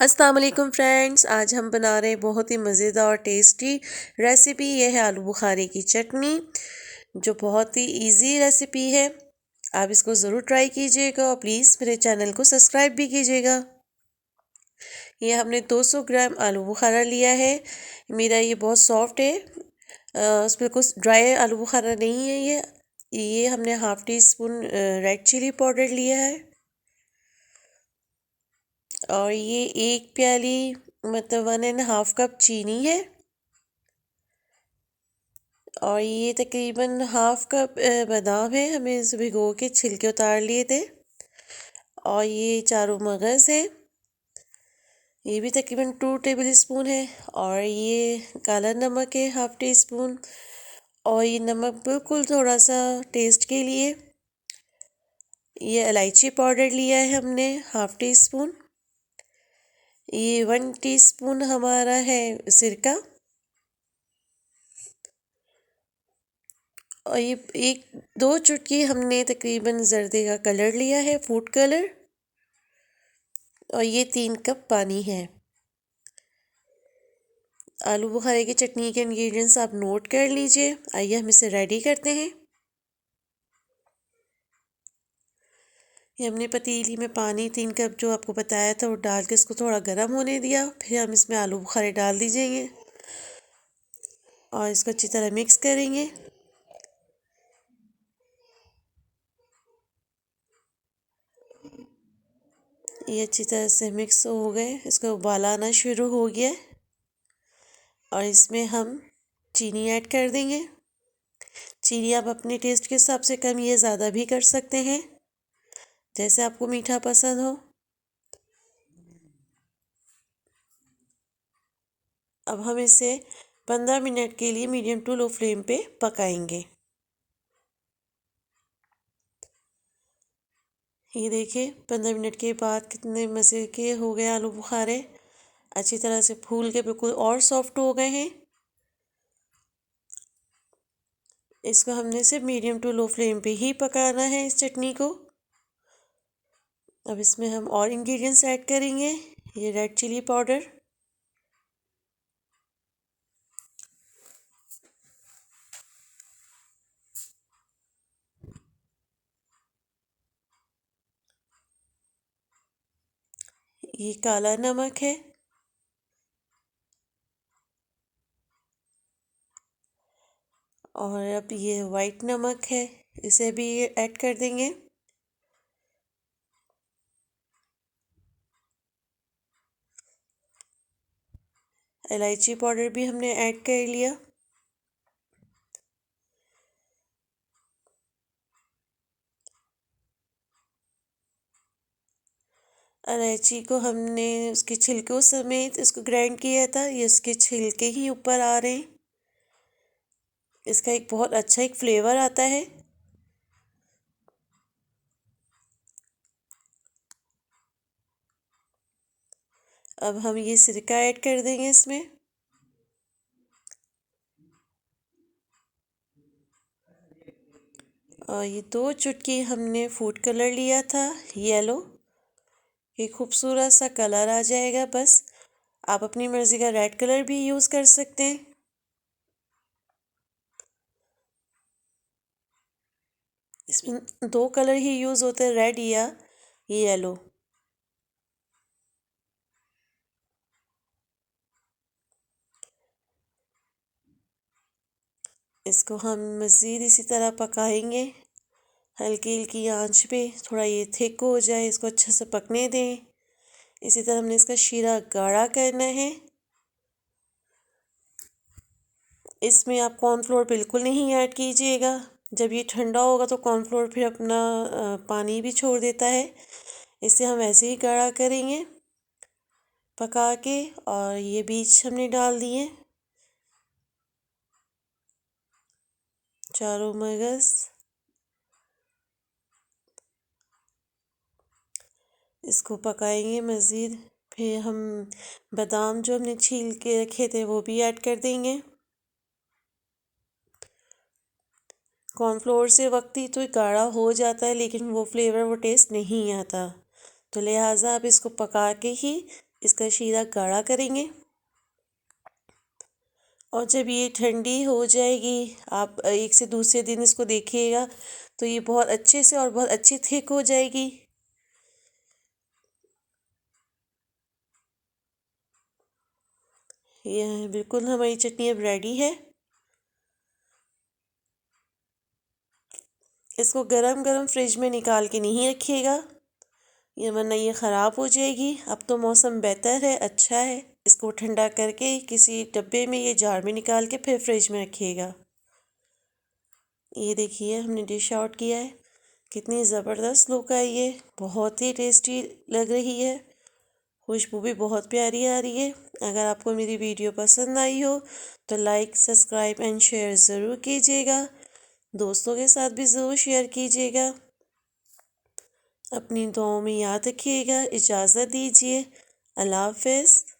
अस्सलाम वालेकुम फ्रेंड्स, आज हम बना रहे हैं बहुत ही मज़ेदार और टेस्टी रेसिपी। ये है आलू बुखारे की चटनी, जो बहुत ही इजी रेसिपी है। आप इसको ज़रूर ट्राई कीजिएगा और प्लीज़ मेरे चैनल को सब्सक्राइब भी कीजिएगा। ये हमने 200 ग्राम आलू बुखारा लिया है। मेरा ये बहुत सॉफ्ट है, उसमें कुछ ड्राई आलू बुखारा नहीं है। ये हमने half teaspoon red chilli powder लिया है और ये एक प्याली मतलब 1.5 कप चीनी है और ये तकरीबन हाफ कप बादाम है। हमें इसे भिगो के छिलके उतार लिए थे। और ये चारों मगज़ है, ये भी तकरीबन 2 टेबल स्पून है। और ये काला नमक है हाफ टी स्पून। और ये नमक बिल्कुल थोड़ा सा टेस्ट के लिए। ये इलायची पाउडर लिया है हमने हाफ टी स्पून। ये 1 टीस्पून हमारा है सिरका। और ये एक दो चुटकी हमने तकरीबन जर्दे का कलर लिया है, फूड कलर। और ये 3 कप पानी है। आलू बुखारे की चटनी के इंग्रेडिएंट्स आप नोट कर लीजिए। आइए हम इसे रेडी करते हैं। ये हमने पतीली में पानी 3 कप जो आपको बताया था वो डाल के इसको थोड़ा गर्म होने दिया। फिर हम इसमें आलू बुखारे डाल दीजिएंगे और इसको अच्छी तरह मिक्स करेंगे। ये अच्छी तरह से मिक्स हो गए, इसका उबाल आना शुरू हो गया और इसमें हम चीनी ऐड कर देंगे। चीनी आप अपने टेस्ट के हिसाब से कम या ज़्यादा भी कर सकते हैं, जैसे आपको मीठा पसंद हो। अब हम इसे 15 मिनट के लिए मीडियम टू लो फ्लेम पे पकाएंगे। ये देखिए 15 मिनट के बाद कितने मज़े के हो गए आलू बुखारे, अच्छी तरह से फूल के बिल्कुल और सॉफ्ट हो गए हैं। इसको हमने सिर्फ मीडियम टू लो फ्लेम पे ही पकाना है इस चटनी को। अब इसमें हम और इंग्रेडिएंट्स ऐड करेंगे। ये रेड चिली पाउडर, ये काला नमक है और अब ये वाइट नमक है, इसे भी ऐड कर देंगे। इलायची पाउडर भी हमने ऐड कर लिया। इलायची को हमने उसके छिलकों समेत इसको ग्राइंड किया था, ये उसके छिलके ही ऊपर आ रहे हैं। इसका एक बहुत अच्छा एक फ्लेवर आता है। अब हम ये सिरका ऐड कर देंगे इसमें। और ये 2 चुटकी हमने फूड कलर लिया था येलो, ये खूबसूरत सा कलर आ जाएगा बस। आप अपनी मर्ज़ी का रेड कलर भी यूज़ कर सकते हैं। इसमें 2 कलर ही यूज़ होते हैं, रेड या येलो। इसको हम मज़ीद इसी तरह पकाएंगे हल्की हल्की आंच पे, थोड़ा ये थिक हो जाए, इसको अच्छे से पकने दें। इसी तरह हमने इसका शीरा गाढ़ा करना है। इसमें आप कॉर्नफ्लोर बिल्कुल नहीं ऐड कीजिएगा। जब ये ठंडा होगा तो कॉर्नफ्लोर फिर अपना पानी भी छोड़ देता है। इसे हम ऐसे ही गाढ़ा करेंगे पका के। और ये बीज हमने डाल दिए चारों मगज़। इसको पकाएंगे मज़ीद। फिर हम बादाम जो हमने छील के रखे थे वो भी ऐड कर देंगे। कॉर्नफ्लोर से वक्ती तो गाढ़ा हो जाता है, लेकिन वो फ्लेवर वो टेस्ट नहीं आता, तो लिहाजा आप इसको पका के ही इसका शीरा गाढ़ा करेंगे। और जब ये ठंडी हो जाएगी, आप एक से दूसरे दिन इसको देखिएगा तो ये बहुत अच्छे से और बहुत अच्छी थिक हो जाएगी। ये बिल्कुल हमारी चटनी अब रेडी है। इसको गरम गरम फ्रिज में निकाल के नहीं रखिएगा, ये वरना ये ख़राब हो जाएगी। अब तो मौसम बेहतर है, अच्छा है। इसको ठंडा करके किसी डब्बे में, ये जार में निकाल के फिर फ्रिज में रखिएगा। ये देखिए हमने डिश आउट किया है, कितनी ज़बरदस्त लुक आई है, बहुत ही टेस्टी लग रही है, खुशबू भी बहुत प्यारी आ रही है। अगर आपको मेरी वीडियो पसंद आई हो तो लाइक, सब्सक्राइब एंड शेयर ज़रूर कीजिएगा। दोस्तों के साथ भी ज़रूर शेयर कीजिएगा। अपनी दुआओं में याद रखिएगा। इजाज़त दीजिए। अल्लाह हाफ़िज़।